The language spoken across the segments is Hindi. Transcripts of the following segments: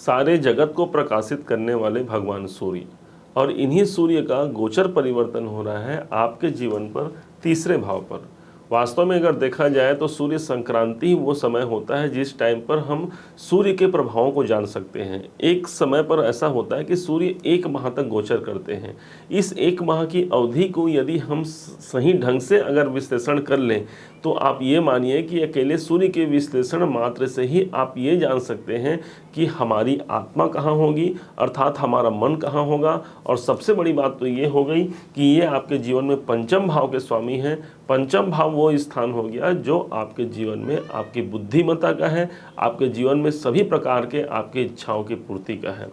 सारे जगत को प्रकाशित करने वाले भगवान सूर्य, और इन्हीं सूर्य का गोचर परिवर्तन हो रहा है आपके जीवन पर तीसरे भाव पर। वास्तव में अगर देखा जाए तो सूर्य संक्रांति ही वो समय होता है जिस टाइम पर हम सूर्य के प्रभावों को जान सकते हैं। एक समय पर ऐसा होता है कि सूर्य 1 माह तक गोचर करते हैं। इस 1 माह की अवधि को यदि हम सही ढंग से अगर विश्लेषण कर लें तो आप ये मानिए कि अकेले सूर्य के विश्लेषण मात्र से ही आप ये जान सकते हैं कि हमारी आत्मा कहाँ होगी, अर्थात हमारा मन कहाँ होगा। और सबसे बड़ी बात तो ये हो गई कि ये आपके जीवन में पंचम भाव के स्वामी हैं। पंचम भाव वो स्थान हो गया जो आपके जीवन में आपकी बुद्धिमत्ता का है, आपके जीवन में सभी प्रकार के आपकी इच्छाओं की पूर्ति का है।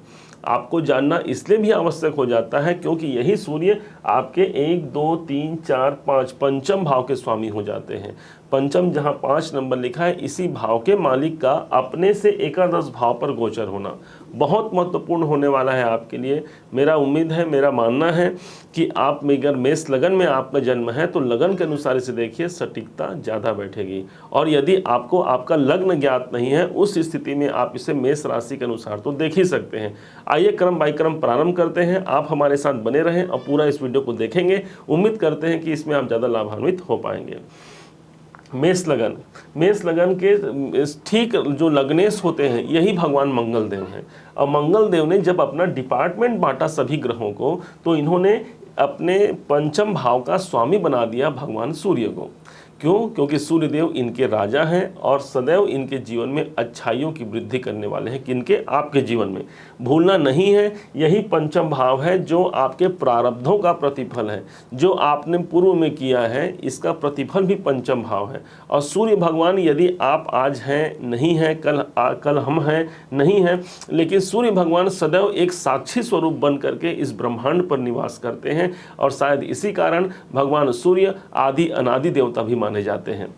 आपको जानना इसलिए भी आवश्यक हो जाता है क्योंकि यही सूर्य आपके 1 2 3 4 5 पंचम भाव के स्वामी हो जाते हैं। पंचम जहां 5 नंबर लिखा है, इसी भाव के मालिक का अपने से एकादश भाव पर गोचर होना बहुत महत्वपूर्ण होने वाला है आपके लिए। मेरा उम्मीद है, मेरा मानना है कि आप में अगर मेष लगन में आपका जन्म है तो लगन के अनुसार इसे देखिए, सटीकता ज़्यादा बैठेगी। और यदि आपको आपका लग्न ज्ञात नहीं है उस स्थिति में आप इसे मेष राशि के अनुसार तो देख ही सकते हैं। आइए क्रम बाय क्रम प्रारंभ करते हैं। आप हमारे साथ बने रहें और पूरा इस वीडियो को देखेंगे। उम्मीद करते हैं कि इसमें आप ज़्यादा लाभान्वित हो पाएंगे। मेष लगन, मेष लगन के ठीक जो लग्नेश होते हैं यही भगवान मंगल देव हैं। और मंगल देव ने जब अपना डिपार्टमेंट बांटा सभी ग्रहों को तो इन्होंने अपने पंचम भाव का स्वामी बना दिया भगवान सूर्य को। क्यों? क्योंकि सूर्यदेव इनके राजा हैं और सदैव इनके जीवन में अच्छाइयों की वृद्धि करने वाले हैं। किनके? आपके जीवन में। भूलना नहीं है, यही पंचम भाव है जो आपके प्रारब्धों का प्रतिफल है। जो आपने पूर्व में किया है इसका प्रतिफल भी पंचम भाव है। और सूर्य भगवान यदि आप आज हैं, नहीं हैं, कल हम हैं, नहीं हैं, लेकिन सूर्य भगवान सदैव एक साक्षी स्वरूप बन करके इस ब्रह्मांड पर निवास करते हैं। और शायद इसी कारण भगवान सूर्य आदि अनादि देवता भी माने जाते हैं।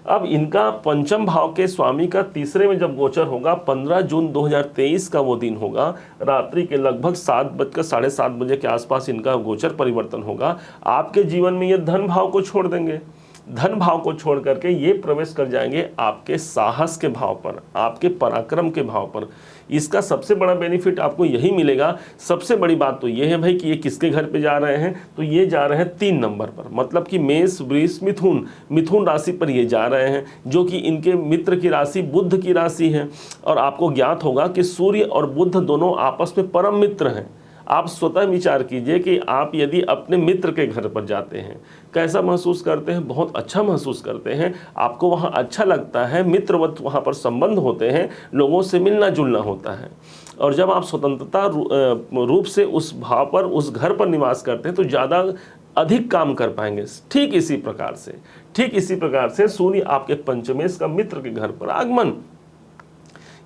अब इनका पंचम भाव के स्वामी का तीसरे में जब गोचर होगा 15 जून 2023 का वो दिन होगा, रात्रि के लगभग 7:07 बजे के आसपास इनका गोचर परिवर्तन होगा। आपके जीवन में ये धन भाव को छोड़ देंगे। धन भाव को छोड़ करके ये प्रवेश कर जाएंगे आपके साहस के भाव पर, आपके पराक्रम के भाव पर। इसका सबसे बड़ा बेनिफिट आपको यही मिलेगा। सबसे बड़ी बात तो ये है भाई कि ये किसके घर पे जा रहे हैं, तो ये जा रहे हैं 3 नंबर पर, मतलब कि मेष वृष मिथुन राशि पर ये जा रहे हैं, जो कि इनके मित्र की राशि बुध की राशि है। और आपको ज्ञात होगा कि सूर्य और बुध दोनों आपस में परम मित्र हैं। आप स्वतः विचार कीजिए कि आप यदि अपने मित्र के घर पर जाते हैं कैसा महसूस करते हैं? बहुत अच्छा महसूस करते हैं। आपको वहाँ अच्छा लगता है, मित्रवत वहाँ पर संबंध होते हैं, लोगों से मिलना जुलना होता है। और जब आप स्वतंत्रता रूप से उस भाव पर, उस घर पर निवास करते हैं तो ज़्यादा अधिक काम कर पाएंगे। ठीक इसी प्रकार से सूर्य आपके पंचमेश का मित्र के घर पर आगमन।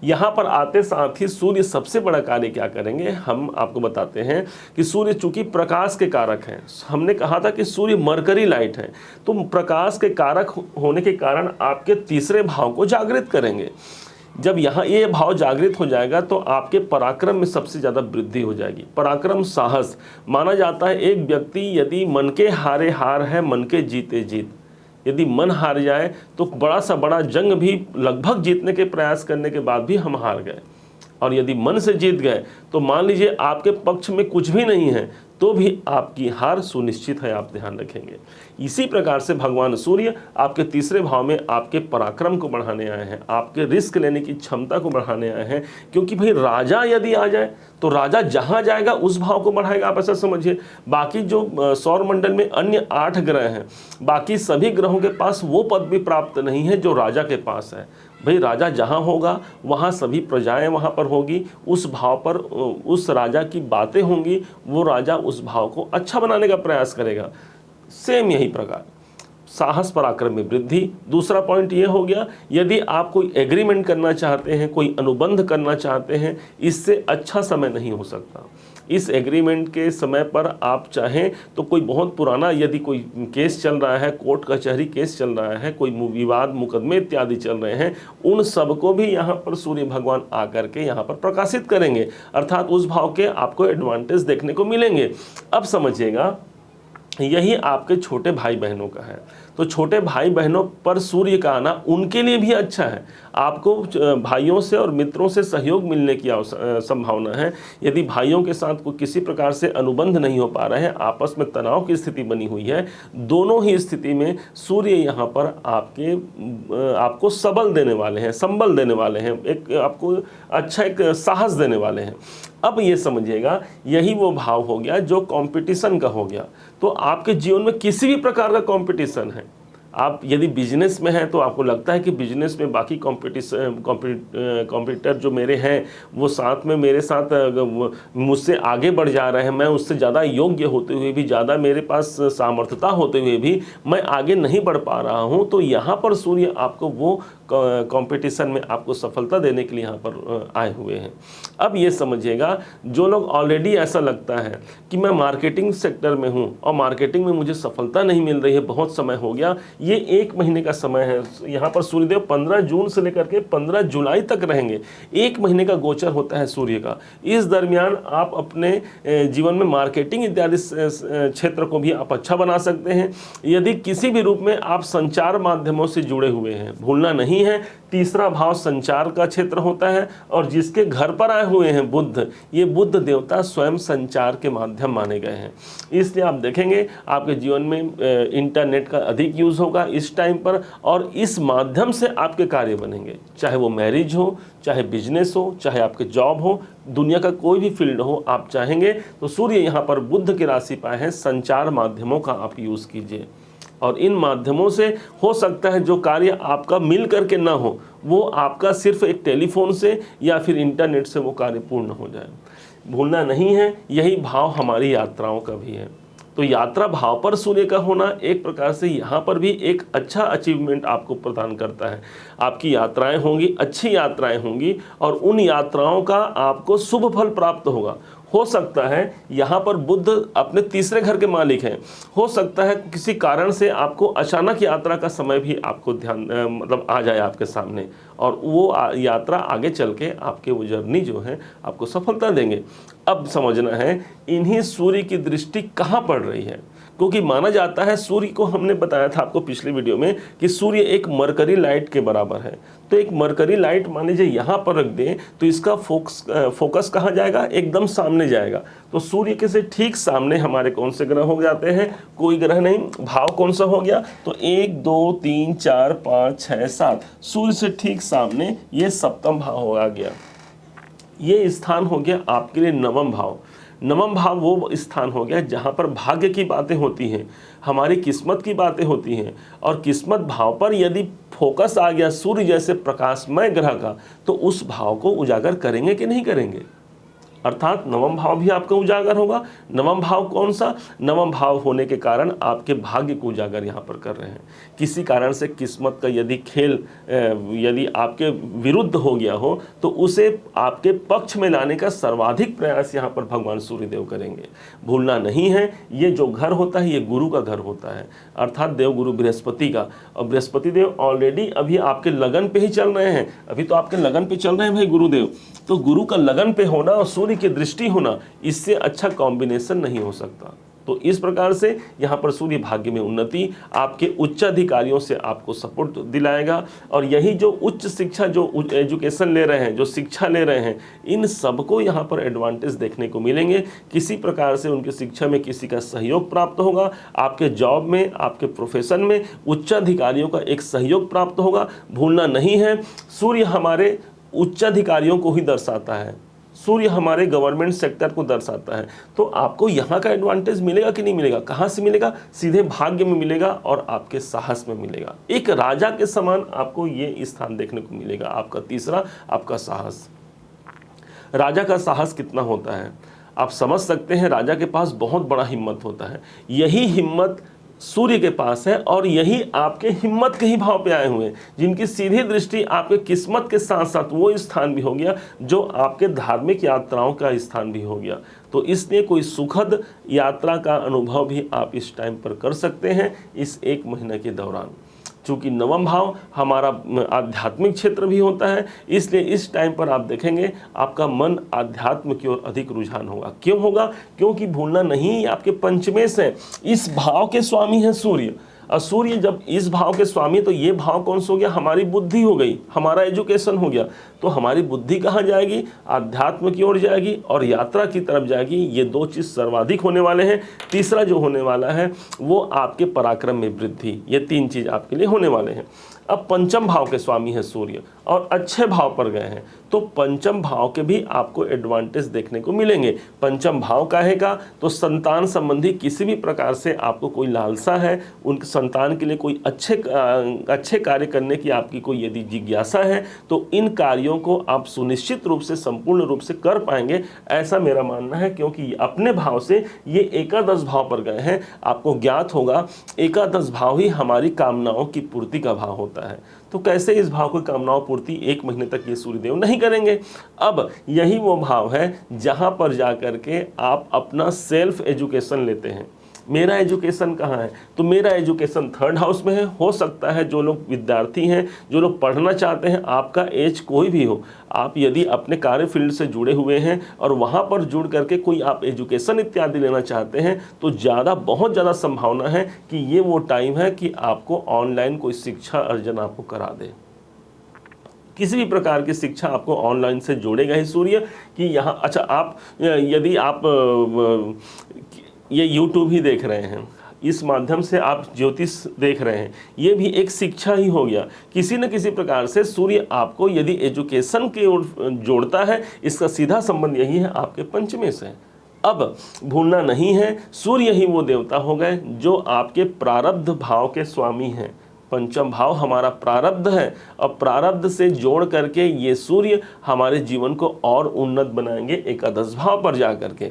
यहाँ पर आते साथ ही सूर्य सबसे बड़ा कार्य क्या करेंगे हम आपको बताते हैं कि सूर्य चूंकि प्रकाश के कारक हैं, हमने कहा था कि सूर्य मरकरी लाइट है, तो प्रकाश के कारक होने के कारण आपके तीसरे भाव को जागृत करेंगे। जब यहाँ ये भाव जागृत हो जाएगा तो आपके पराक्रम में सबसे ज़्यादा वृद्धि हो जाएगी। पराक्रम, साहस। माना जाता है एक व्यक्ति यदि मन के हारे हार है, मन के जीते जीत। यदि मन हार जाए तो बड़ा सा बड़ा जंग भी लगभग जीतने के प्रयास करने के बाद भी हम हार गए। और यदि मन से जीत गए तो मान लीजिए आपके पक्ष में कुछ भी नहीं है तो भी आपकी हार सुनिश्चित है, आप ध्यान रखेंगे। इसी प्रकार से भगवान सूर्य आपके तीसरे भाव में आपके पराक्रम को बढ़ाने आए हैं, आपके रिस्क लेने की क्षमता को बढ़ाने आए हैं। क्योंकि भाई राजा यदि आ जाए तो राजा जहां जाएगा उस भाव को बढ़ाएगा। आप ऐसा समझिए, बाकी जो सौर मंडल में अन्य 8 ग्रह हैं, बाकी सभी ग्रहों के पास वो पद भी प्राप्त नहीं है जो राजा के पास है। भाई राजा जहाँ होगा वहाँ सभी प्रजाएं वहाँ पर होगी, उस भाव पर उस राजा की बातें होंगी, वो राजा उस भाव को अच्छा बनाने का प्रयास करेगा। सेम यही प्रकार साहस पराक्रम में वृद्धि। दूसरा पॉइंट ये हो गया, यदि आप कोई एग्रीमेंट करना चाहते हैं, कोई अनुबंध करना चाहते हैं, इससे अच्छा समय नहीं हो सकता। इस एग्रीमेंट के समय पर आप चाहें तो कोई बहुत पुराना यदि कोई केस चल रहा है, कोर्ट कचहरी केस चल रहा है, कोई विवाद मुकदमे इत्यादि चल रहे हैं, उन सब को भी यहाँ पर सूर्य भगवान आकर के यहाँ पर प्रकाशित करेंगे। अर्थात उस भाव के आपको एडवांटेज देखने को मिलेंगे। अब समझिएगा, यही आपके छोटे भाई बहनों का है। तो छोटे भाई बहनों पर सूर्य का आना उनके लिए भी अच्छा है। आपको भाइयों से और मित्रों से सहयोग मिलने की संभावना है। यदि भाइयों के साथ कोई किसी प्रकार से अनुबंध नहीं हो पा रहे हैं, आपस में तनाव की स्थिति बनी हुई है, दोनों ही स्थिति में सूर्य यहाँ पर आपको सबल देने वाले हैं, संबल देने वाले हैं, एक आपको अच्छा एक साहस देने वाले हैं। अब ये समझिएगा, यही वो भाव हो गया जो कंपटीशन का हो गया। तो आपके जीवन में किसी भी प्रकार का कंपटीशन है, आप यदि बिजनेस में हैं तो आपको लगता है कि बिजनेस में बाकी कॉम्पिटिटर जो मेरे हैं वो साथ में मेरे साथ मुझसे आगे बढ़ जा रहे हैं, मैं उससे ज़्यादा योग्य होते हुए भी, ज़्यादा मेरे पास सामर्थ्यता होते हुए भी मैं आगे नहीं बढ़ पा रहा हूँ। तो यहाँ पर सूर्य आपको वो कंपटीशन में आपको सफलता देने के लिए यहाँ पर आए हुए हैं। अब ये समझिएगा, जो लोग ऑलरेडी ऐसा लगता है कि मैं मार्केटिंग सेक्टर में हूँ और मार्केटिंग में मुझे सफलता नहीं मिल रही है, बहुत समय हो गया, ये 1 महीने का समय है। यहाँ पर सूर्यदेव 15 जून से लेकर के 15 जुलाई तक रहेंगे। 1 महीने का गोचर होता है सूर्य का। इस दरमियान आप अपने जीवन में मार्केटिंग इत्यादि क्षेत्र को भी आप अच्छा बना सकते हैं। यदि किसी भी रूप में आप संचार माध्यमों से जुड़े हुए हैं, भूलना नहीं है, तीसरा भाव संचार का क्षेत्र होता है और जिसके घर पर आए हुए हैं बुध, ये बुध देवता स्वयं संचार के माध्यम माने गए हैं। इसलिए आप देखेंगे आपके जीवन में इंटरनेट का अधिक यूज होगा इस टाइम पर, और इस माध्यम से आपके कार्य बनेंगे, चाहे वो मैरिज हो, चाहे बिजनेस हो, चाहे आपके जॉब हो, दुनिया का कोई भी फील्ड हो, आप चाहेंगे तो सूर्य यहाँ पर बुध की राशि पाए हैं, संचार माध्यमों का आप यूज कीजिए। और इन माध्यमों से हो सकता है जो कार्य आपका मिल करके ना हो, वो आपका सिर्फ एक टेलीफोन से या फिर इंटरनेट से वो कार्य पूर्ण हो जाए। भूलना नहीं है, यही भाव हमारी यात्राओं का भी है। तो यात्रा भाव पर सूर्य का होना एक प्रकार से यहाँ पर भी एक अच्छा अचीवमेंट आपको प्रदान करता है। आपकी यात्राएं होंगी, अच्छी यात्राएं होंगी, और उन यात्राओं का आपको शुभ फल प्राप्त होगा। हो सकता है यहाँ पर बुध अपने तीसरे घर के मालिक हैं, हो सकता है किसी कारण से आपको अचानक यात्रा का समय भी आपको मतलब आ जाए आपके सामने, और वो यात्रा आगे चल के आपके वो जर्नी जो है आपको सफलता देंगे। अब समझना है इन्हीं सूर्य की दृष्टि कहाँ पड़ रही है, क्योंकि माना जाता है, सूर्य को हमने बताया था आपको पिछले वीडियो में कि सूर्य एक मरकरी लाइट के बराबर है। तो एक मरकरी लाइट मान लीजिए यहाँ पर रख दें तो इसका फोकस कहाँ जाएगा, एकदम सामने जाएगा। तो सूर्य के से ठीक सामने हमारे कौन से ग्रह हो जाते हैं, कोई ग्रह नहीं, भाव कौन सा हो गया, तो 1 2 3 4 5 6 7, सूर्य से ठीक सामने ये सप्तम भाव हो गया। ये स्थान हो गया आपके लिए नवम भाव। नवम भाव वो स्थान हो गया जहाँ पर भाग्य की बातें होती हैं, हमारी किस्मत की बातें होती हैं, और किस्मत भाव पर यदि फोकस आ गया सूर्य जैसे प्रकाशमय ग्रह का, तो उस भाव को उजागर करेंगे कि नहीं करेंगे। अर्थात नवम भाव भी आपका उजागर होगा। नवम भाव कौन सा, नवम भाव होने के कारण आपके भाग्य को उजागर यहाँ पर कर रहे हैं। किसी कारण से किस्मत का यदि खेल यदि आपके विरुद्ध हो गया हो, तो उसे आपके पक्ष में लाने का सर्वाधिक प्रयास यहाँ पर भगवान सूर्यदेव करेंगे। भूलना नहीं है, ये जो घर होता है ये गुरु का घर होता है, अर्थात देवगुरु बृहस्पति का। और बृहस्पति देव ऑलरेडी अभी आपके लगन पे ही चल रहे हैं, अभी तो आपके लगन पे चल रहे हैं भाई गुरुदेव। तो गुरु का लगन पे होना और सूर्य की दृष्टि होना, इससे अच्छा कॉम्बिनेशन नहीं हो सकता। तो इस प्रकार से यहाँ पर सूर्य भाग्य में उन्नति, आपके उच्च अधिकारियों से आपको सपोर्ट दिलाएगा, और यही जो उच्च शिक्षा, जो एजुकेशन ले रहे हैं, जो शिक्षा ले रहे हैं, इन सबको यहाँ पर एडवांटेज देखने को मिलेंगे। किसी प्रकार से उनकी शिक्षा में किसी का सहयोग प्राप्त होगा, आपके जॉब में, आपके प्रोफेशन में उच्च अधिकारियों का एक सहयोग प्राप्त होगा। भूलना नहीं है, सूर्य हमारे उच्च अधिकारियों को ही दर्शाता है, सूर्य हमारे गवर्नमेंट सेक्टर को दर्शाता है। तो आपको यहाँ का एडवांटेज मिलेगा कि नहीं मिलेगा, कहाँ से मिलेगा, सीधे भाग्य में मिलेगा और आपके साहस में मिलेगा। एक राजा के समान आपको ये स्थान देखने को मिलेगा। आपका तीसरा, आपका साहस। राजा का साहस कितना होता है आप समझ सकते हैं। राजा के पास बहुत बड़ा हिम्मत होता है, यही हिम्मत सूर्य के पास है, और यही आपके हिम्मत के ही भाव पे आए हुए हैं, जिनकी सीधी दृष्टि आपके किस्मत के साथ साथ वो स्थान भी हो गया जो आपके धार्मिक यात्राओं का स्थान भी हो गया। तो इसलिए कोई सुखद यात्रा का अनुभव भी आप इस टाइम पर कर सकते हैं इस 1 महीने के दौरान। चूँकि नवम भाव हमारा आध्यात्मिक क्षेत्र भी होता है, इसलिए इस टाइम पर आप देखेंगे आपका मन आध्यात्म की ओर अधिक रुझान होगा। क्यों होगा, क्योंकि भूलना नहीं, आपके पंचमेश है, इस भाव के स्वामी है सूर्य। और सूर्य जब इस भाव के स्वामी, तो ये भाव कौन सा हो गया, हमारी बुद्धि हो गई, हमारा एजुकेशन हो गया। तो हमारी बुद्धि कहाँ जाएगी, अध्यात्म की ओर जाएगी और यात्रा की तरफ जाएगी। ये दो चीज़ सर्वाधिक होने वाले हैं। तीसरा जो होने वाला है वो आपके पराक्रम में वृद्धि। ये तीन चीज़ आपके लिए होने वाले हैं। अब पंचम भाव के स्वामी है सूर्य और अच्छे भाव पर गए हैं, तो पंचम भाव के भी आपको एडवांटेज देखने को मिलेंगे। पंचम भाव का है का, तो संतान संबंधी किसी भी प्रकार से आपको कोई लालसा है, उनके संतान के लिए कोई अच्छे कार्य करने की आपकी कोई यदि जिज्ञासा है, तो इन कार्यों को आप सुनिश्चित रूप से संपूर्ण रूप से कर पाएंगे, ऐसा मेरा मानना है। क्योंकि अपने भाव से ये एकादश भाव पर गए हैं। आपको ज्ञात होगा एकादश भाव ही हमारी कामनाओं की पूर्ति का भाव होता है। तो कैसे इस भाव की कामनाओं पूर्ति 1 महीने तक ये सूर्यदेव नहीं करेंगे। अब यही वो भाव है जहां पर जाकर के आप अपना सेल्फ एजुकेशन लेते हैं। मेरा एजुकेशन कहाँ है, तो मेरा एजुकेशन 3rd हाउस में है। हो सकता है जो लोग विद्यार्थी हैं, जो लोग पढ़ना चाहते हैं, आपका एज कोई भी हो, आप यदि अपने कार्य फील्ड से जुड़े हुए हैं और वहाँ पर जुड़ करके कोई आप एजुकेशन इत्यादि लेना चाहते हैं, तो बहुत ज़्यादा संभावना है कि ये वो टाइम है कि आपको ऑनलाइन कोई शिक्षा अर्जन आपको करा दे। किसी भी प्रकार की शिक्षा आपको ऑनलाइन से जोड़ेगा ही सूर्य कि यहाँ। अच्छा, आप यदि आप ये YouTube ही देख रहे हैं, इस माध्यम से आप ज्योतिष देख रहे हैं, ये भी एक शिक्षा ही हो गया। किसी न किसी प्रकार से सूर्य आपको यदि एजुकेशन की ओर जोड़ता है, इसका सीधा संबंध यही है आपके पंचमे से। अब भूलना नहीं है, सूर्य ही वो देवता हो गए जो आपके प्रारब्ध भाव के स्वामी हैं। पंचम भाव हमारा प्रारब्ध है और प्रारब्ध से जोड़ करके ये सूर्य हमारे जीवन को और उन्नत बनाएंगे एकादश भाव पर जा करके।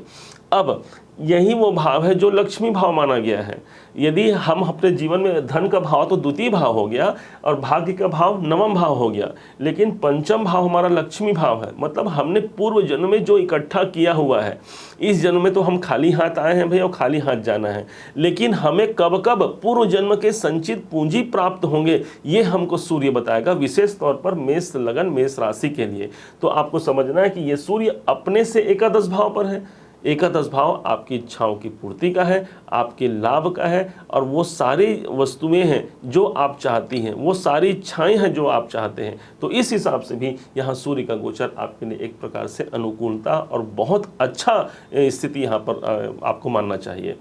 अब यही वो भाव है जो लक्ष्मी भाव माना गया है। यदि हम अपने जीवन में, धन का भाव तो द्वितीय भाव हो गया और भाग्य का भाव 9वां भाव हो गया, लेकिन पंचम भाव हमारा लक्ष्मी भाव है। मतलब हमने पूर्व जन्म में जो इकट्ठा किया हुआ है, इस जन्म में तो हम खाली हाथ आए हैं भाई और खाली हाथ जाना है, लेकिन हमें कब कब पूर्व जन्म के संचित पूंजी प्राप्त होंगे, ये हमको सूर्य बताएगा, विशेष तौर पर मेष लगन मेष राशि के लिए। तो आपको समझना है कि ये सूर्य अपने से एकादश भाव पर है। एकादश भाव आपकी इच्छाओं की पूर्ति का है, आपके लाभ का है, और वो सारी वस्तुएं हैं जो आप चाहती हैं, वो सारी इच्छाएं हैं जो आप चाहते हैं। तो इस हिसाब से भी यहाँ सूर्य का गोचर आपके लिए एक प्रकार से अनुकूलता और बहुत अच्छा स्थिति यहाँ पर आपको मानना चाहिए।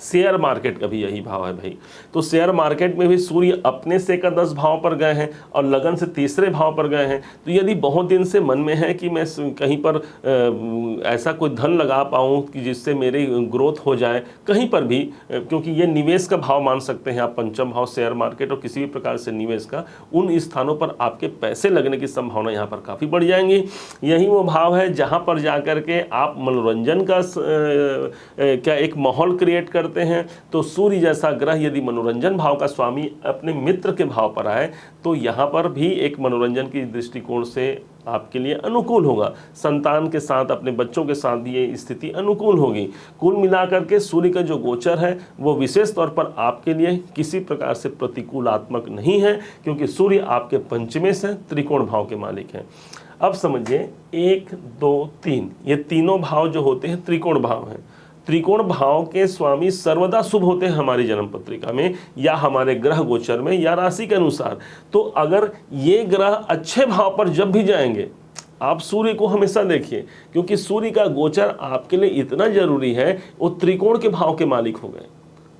शेयर मार्केट का भी यही भाव है भाई। तो शेयर मार्केट में भी सूर्य अपने से एकादश भाव पर गए हैं और लगन से तीसरे भाव पर गए हैं। तो यदि बहुत दिन से मन में है कि मैं कहीं पर ऐसा कोई धन लगा पाऊँ कि जिससे मेरी ग्रोथ हो जाए कहीं पर भी, क्योंकि ये निवेश का भाव मान सकते हैं आप, पंचम भाव शेयर मार्केट और किसी भी प्रकार से निवेश का, उन स्थानों पर आपके पैसे लगने की संभावना यहाँ पर काफ़ी बढ़ जाएंगी। यही वो भाव है जहाँ पर जा कर के आप मनोरंजन का क्या एक माहौल क्रिएट करते हैं। तो सूर्य जैसा ग्रह यदि मनोरंजन भाव का स्वामी अपने मित्र के भाव पर आए, तो यहाँ पर भी एक मनोरंजन की दृष्टिकोण से आपके लिए अनुकूल होगा। संतान के साथ, अपने बच्चों के साथ ये स्थिति अनुकूल होगी। कुल मिलाकर के सूर्य का जो गोचर है वो विशेष तौर पर आपके लिए किसी प्रकार से प्रतिकूलात्मक नहीं है, क्योंकि सूर्य आपके पंचमे से त्रिकोण भाव के मालिक हैं। अब समझिए 1, 2, 3 ये तीनों भाव जो होते हैं त्रिकोण भाव हैं। त्रिकोण भाव के स्वामी सर्वदा शुभ होते हैं हमारी जन्म पत्रिका में या हमारे ग्रह गोचर में या राशि के अनुसार। तो अगर ये ग्रह अच्छे भाव पर जब भी जाएंगे, आप सूर्य को हमेशा देखिए, क्योंकि सूर्य का गोचर आपके लिए इतना जरूरी है, वो त्रिकोण के भाव के मालिक हो गए।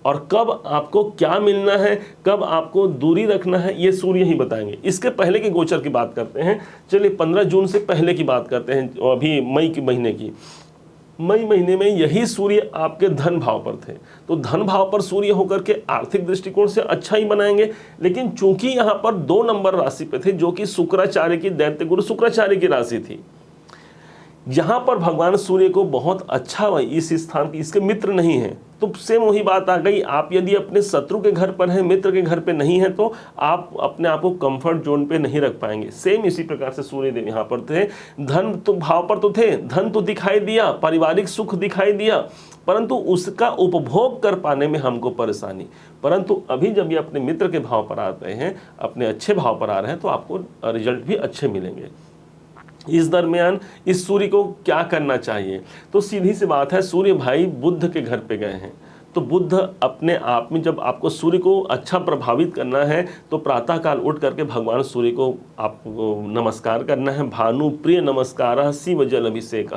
और कब आपको क्या मिलना है, कब आपको दूरी रखना है, ये सूर्य ही बताएंगे। इसके पहले के गोचर की बात करते हैं। चलिए 15 जून से पहले की बात करते हैं, अभी मई के महीने की। मई महीने में यही सूर्य आपके धन भाव पर थे, तो धन भाव पर सूर्य होकर के आर्थिक दृष्टिकोण से अच्छा ही बनाएंगे। लेकिन चूंकि यहाँ पर 2 नंबर राशि पे थे, जो कि शुक्राचार्य की, दैत्य गुरु शुक्राचार्य की राशि थी, यहाँ पर भगवान सूर्य को बहुत अच्छा इस स्थान की, इसके मित्र नहीं है। तो सेम वही बात आ गई, आप यदि अपने शत्रु के घर पर हैं, मित्र के घर पे नहीं है, तो आप अपने आप को कंफर्ट जोन पे नहीं रख पाएंगे। सेम इसी प्रकार से सूर्य देव यहाँ पर थे। धन तो भाव पर तो थे, धन तो दिखाई दिया, पारिवारिक सुख दिखाई दिया, परंतु उसका उपभोग कर पाने में हमको परेशानी। परंतु अभी जब ये अपने मित्र के भाव पर आते हैं, अपने अच्छे भाव पर आ रहे हैं, तो आपको रिजल्ट भी अच्छे मिलेंगे। इस दरमियान इस सूर्य को क्या करना चाहिए, तो सीधी सी बात है, सूर्य भाई बुध के घर पे गए हैं। तो बुध अपने आप में, जब आपको सूर्य को अच्छा प्रभावित करना है तो प्रातःकाल उठ करके भगवान सूर्य को आपको नमस्कार करना है। भानु प्रिय नमस्कार शिव जल अभिषेक,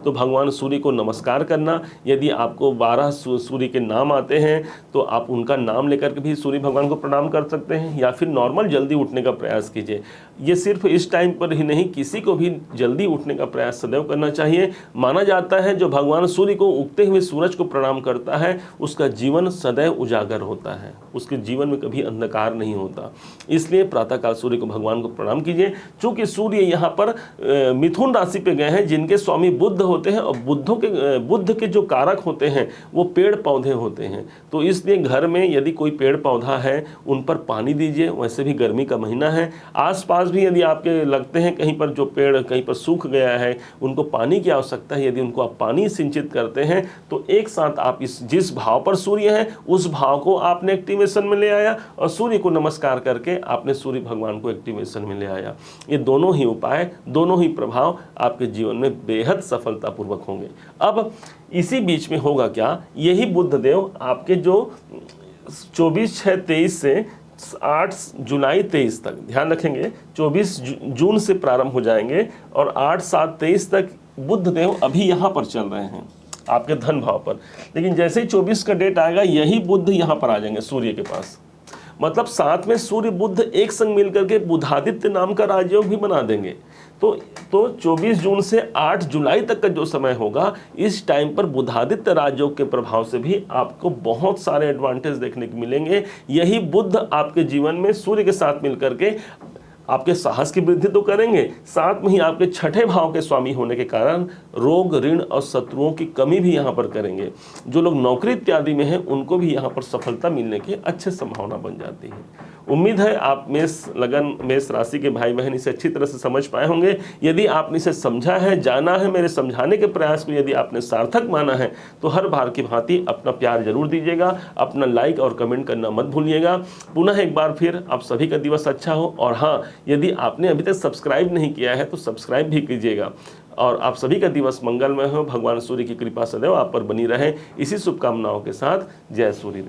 तो भगवान सूर्य को नमस्कार करना। यदि आपको 12 सूर्य के नाम आते हैं तो आप उनका नाम लेकर के भी सूर्य भगवान को प्रणाम कर सकते हैं, या फिर नॉर्मल जल्दी उठने का प्रयास कीजिए। ये सिर्फ इस टाइम पर ही नहीं, किसी को भी जल्दी उठने का प्रयास सदैव करना चाहिए। माना जाता है जो भगवान सूर्य को उगते हुए सूरज को प्रणाम करता है उसका जीवन सदैव उजागर होता है, उसके जीवन में कभी अंधकार नहीं होता। इसलिए प्रातःकाल सूर्य को भगवान को प्रणाम कीजिए। चूंकि सूर्य यहाँ पर मिथुन राशि पे गए हैं जिनके स्वामी बुध होते हैं, और बुध के जो कारक होते हैं वो पेड़ पौधे होते हैं, तो इसलिए घर में यदि कोई पेड़ पौधा है उन पर पानी दीजिए। वैसे भी गर्मी का महीना है, आसपास भी यदि आपके लगते हैं कहीं पर जो पेड़ कहीं पर सूख गया है उनको पानी की आवश्यकता है, यदि उनको आप पानी सिंचित करते हैं तो एक साथ आप जिस भाव पर सूर्य है उस भाव को आपने एक्टिवेशन में ले आया, और सूर्य को नमस्कार करके आपने सूर्य भगवान को एक्टिवेशन में ले आया। ये दोनों ही उपाय, दोनों ही प्रभाव आपके जीवन में बेहद सफलतापूर्वक होंगे। अब इसी बीच में होगा क्या, यही बुध देव आपके जो 24/6/23 से 8 जुलाई 23 तक, ध्यान रखेंगे 24 जून से प्रारंभ हो जाएंगे और 8/7/23 तक बुध देव अभी यहाँ पर चल रहे हैं आपके धन भाव पर। लेकिन जैसे ही 24 का डेट आएगा यही बुध यहाँ पर आ जाएंगे सूर्य के पास, मतलब साथ में सूर्य बुध एक संग मिलकर के बुधादित्य नाम का राजयोग भी बना देंगे। तो 24 जून से 8 जुलाई तक का जो समय होगा, इस टाइम पर बुधादित्य राजयोग के प्रभाव से भी आपको बहुत सारे एडवांटेज देखने को मिलेंगे। यही बुध आपके जीवन में सूर्य के साथ मिलकर के आपके साहस की वृद्धि तो करेंगे, साथ में ही आपके छठे भाव के स्वामी होने के कारण रोग, ऋण और शत्रुओं की कमी भी यहाँ पर करेंगे। जो लोग नौकरी इत्यादि में हैं उनको भी यहाँ पर सफलता मिलने की अच्छी संभावना बन जाती है। उम्मीद है आप मेष राशि के भाई बहन इसे अच्छी तरह से समझ पाए होंगे। यदि आपने इसे समझा है, जाना है, मेरे समझाने के प्रयास को यदि आपने सार्थक माना है तो हर बार की भांति अपना प्यार जरूर दीजिएगा, अपना लाइक और कमेंट करना मत भूलिएगा। पुनः एक बार फिर आप सभी का दिवस अच्छा हो, और हाँ, यदि आपने अभी तक सब्सक्राइब नहीं किया है तो सब्सक्राइब भी कीजिएगा। और आप सभी का दिवस मंगलमय हो, भगवान सूर्य की कृपा सदैव आप पर बनी रहे। इसी शुभकामनाओं के साथ जय सूर्यदेव।